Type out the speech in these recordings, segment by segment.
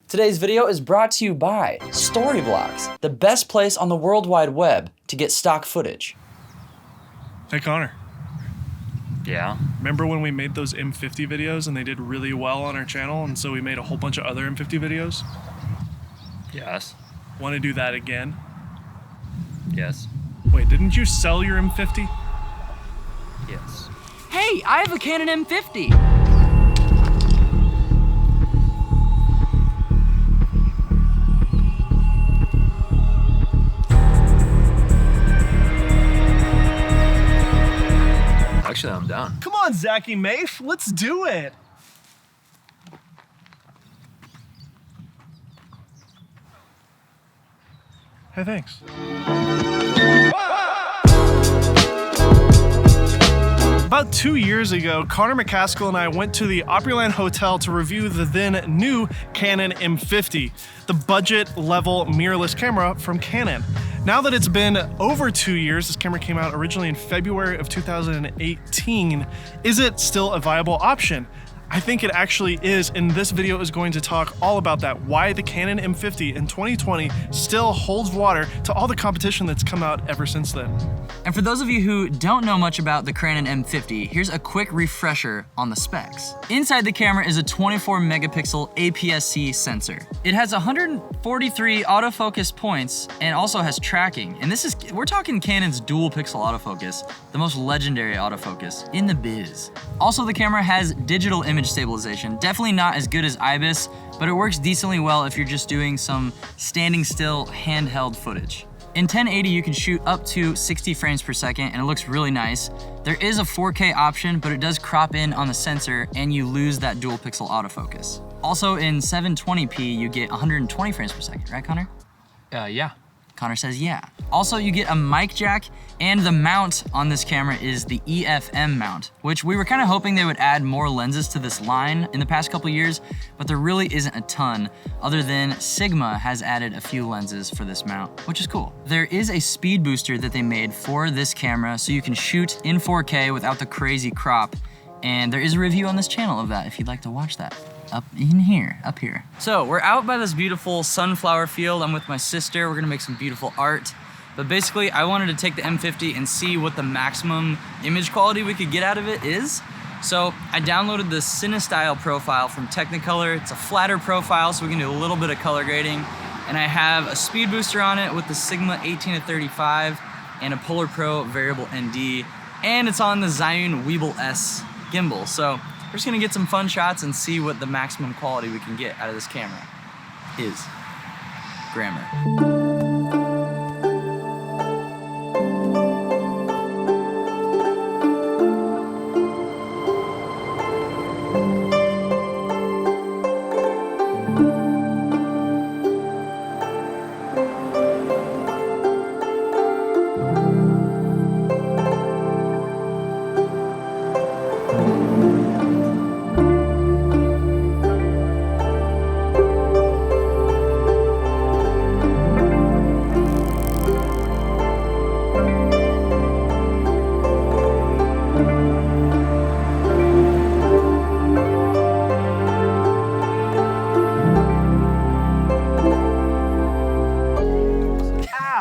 Today's video is brought to you by Storyblocks, the best place on the World Wide Web to get stock footage. Hey Connor. Yeah? Remember when we made those M50 videos and they did really well on our channel, and so we made a whole bunch of other M50 videos? Yes. Want to do that again? Yes. Wait, didn't you sell your M50? Yes. Hey, I have a Canon M50! Actually, I'm down. Come on, Zachy Mafe, let's do it! Hey, thanks. About 2 years ago, Connor McCaskill and I went to the Opryland Hotel to review the then new Canon M50, the budget level mirrorless camera from Canon. Now that it's been over 2 years, this camera came out originally in February of 2018, is it still a viable option? I think it actually is, and this video is going to talk all about that, why the Canon M50 in 2020 still holds water to all the competition that's come out ever since then. And for those of you who don't know much about the Canon M50, here's a quick refresher on the specs. Inside the camera is a 24 megapixel APS-C sensor. It has 143 autofocus points and also has tracking. And we're talking Canon's dual pixel autofocus, the most legendary autofocus in the biz. Also, the camera has digital image stabilization. Definitely not as good as IBIS, but it works decently well if you're just doing some standing still handheld footage. In 1080, you can shoot up to 60 frames per second and it looks really nice. There is a 4K option, but it does crop in on the sensor and you lose that dual pixel autofocus. Also in 720p, you get 120 frames per second, right Connor? Yeah. Connor says yeah. Also, you get a mic jack, and the mount on this camera is the EFM mount, which we were kind of hoping they would add more lenses to this line in the past couple years, but there really isn't a ton, other than Sigma has added a few lenses for this mount, which is cool. There is a speed booster that they made for this camera, so you can shoot in 4K without the crazy crop, and there is a review on this channel of that if you'd like to watch that. Up here. So we're out by this beautiful sunflower field. I'm with my sister. We're gonna make some beautiful art. But basically, I wanted to take the M50 and see what the maximum image quality we could get out of it is. So I downloaded the CineStyle profile from Technicolor. It's a flatter profile, so we can do a little bit of color grading. And I have a speed booster on it with the Sigma 18-35 and a Polar Pro variable ND. And it's on the Zhiyun Weebill S gimbal. So we're just gonna get some fun shots and see what the maximum quality we can get out of this camera is. Grammar.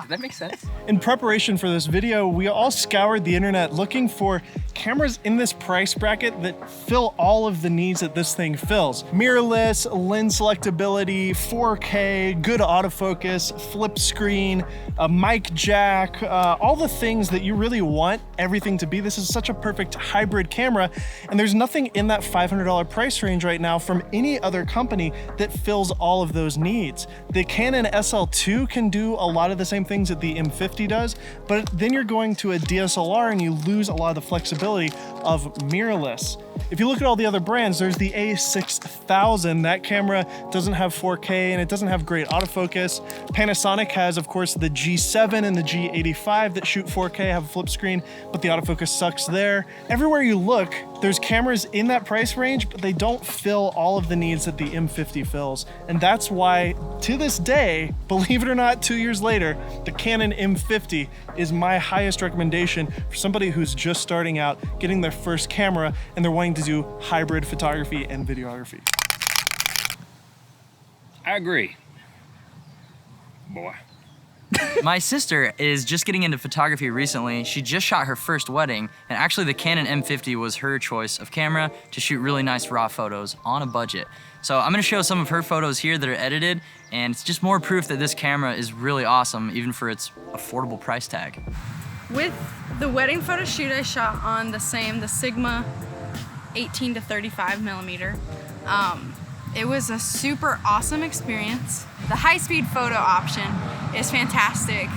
That makes sense. In preparation for this video, we all scoured the internet looking for cameras in this price bracket that fill all of the needs that this thing fills. Mirrorless, lens selectability, 4K, good autofocus, flip screen, a mic jack, all the things that you really want everything to be. This is such a perfect hybrid camera, and there's nothing in that $500 price range right now from any other company that fills all of those needs. The Canon SL2 can do a lot of the same things that the M50 does, but then you're going to a DSLR and you lose a lot of the flexibility of mirrorless. If you look at all the other brands, there's the A6000. That camera doesn't have 4K and it doesn't have great autofocus. Panasonic has, of course, the G7 and the G85 that shoot 4K, have a flip screen, but the autofocus sucks there. Everywhere you look, there's cameras in that price range, but they don't fill all of the needs that the M50 fills. And that's why, to this day, believe it or not, 2 years later, the Canon M50 is my highest recommendation for somebody who's just starting out, getting their first camera, and they're wanting to do hybrid photography and videography. I agree. Boy. My sister is just getting into photography recently. She just shot her first wedding, and actually the Canon M50 was her choice of camera to shoot really nice raw photos on a budget. So I'm gonna show some of her photos here that are edited, and it's just more proof that this camera is really awesome, even for its affordable price tag. With the wedding photo shoot, I shot on the Sigma 18 to 35 millimeter. It was a super awesome experience. The high-speed photo option is fantastic.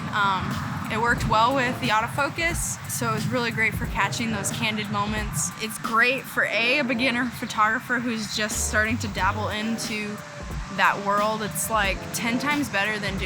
It worked well with the autofocus, so it was really great for catching those candid moments. It's great for a beginner photographer who's just starting to dabble into that world. It's like 10 times better than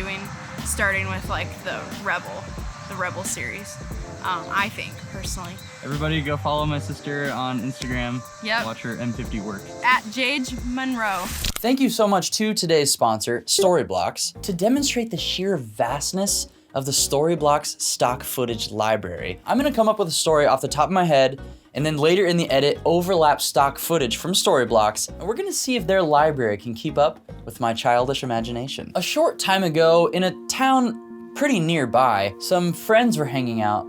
starting with like the Rebel series, I think, personally. Everybody go follow my sister on Instagram. Yep. Watch her M50 work. At Jage Monroe. Thank you so much to today's sponsor, Storyblocks. To demonstrate the sheer vastness of the Storyblocks stock footage library, I'm gonna come up with a story off the top of my head, and then later in the edit, overlap stock footage from Storyblocks, and we're gonna see if their library can keep up with my childish imagination. A short time ago, in a town pretty nearby, some friends were hanging out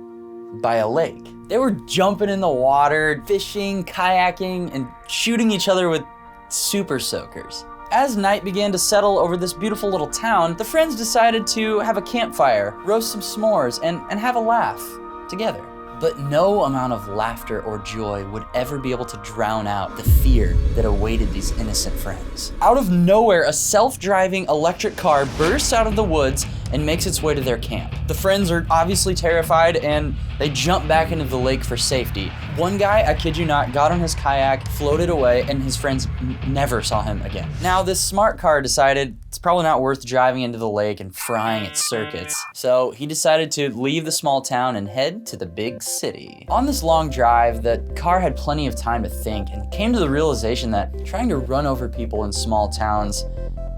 by a lake. They were jumping in the water, fishing, kayaking, and shooting each other with super soakers. As night began to settle over this beautiful little town, the friends decided to have a campfire, roast some s'mores, and have a laugh together. But no amount of laughter or joy would ever be able to drown out the fear that awaited these innocent friends. Out of nowhere, a self-driving electric car bursts out of the woods and makes its way to their camp. The friends are obviously terrified and they jump back into the lake for safety. One guy, I kid you not, got on his kayak, floated away, and his friends never saw him again. Now, this smart car decided it's probably not worth driving into the lake and frying its circuits. So he decided to leave the small town and head to the big city. On this long drive, the car had plenty of time to think and came to the realization that trying to run over people in small towns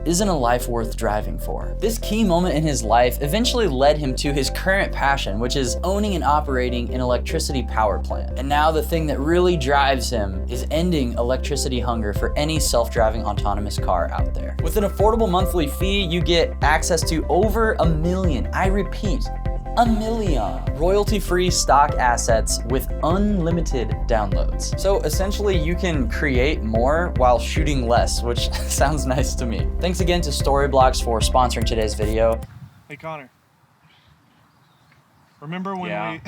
isn't a life worth driving for. This key moment in his life eventually led him to his current passion, which is owning and operating an electricity power plant. And now the thing that really drives him is ending electricity hunger for any self-driving autonomous car out there. With an affordable monthly fee, you get access to over 1 million, I repeat, 1 million royalty-free stock assets with unlimited downloads. So essentially you can create more while shooting less, which sounds nice to me. Thanks again to Storyblocks for sponsoring today's video. Hey, Connor. Remember when Yeah. we...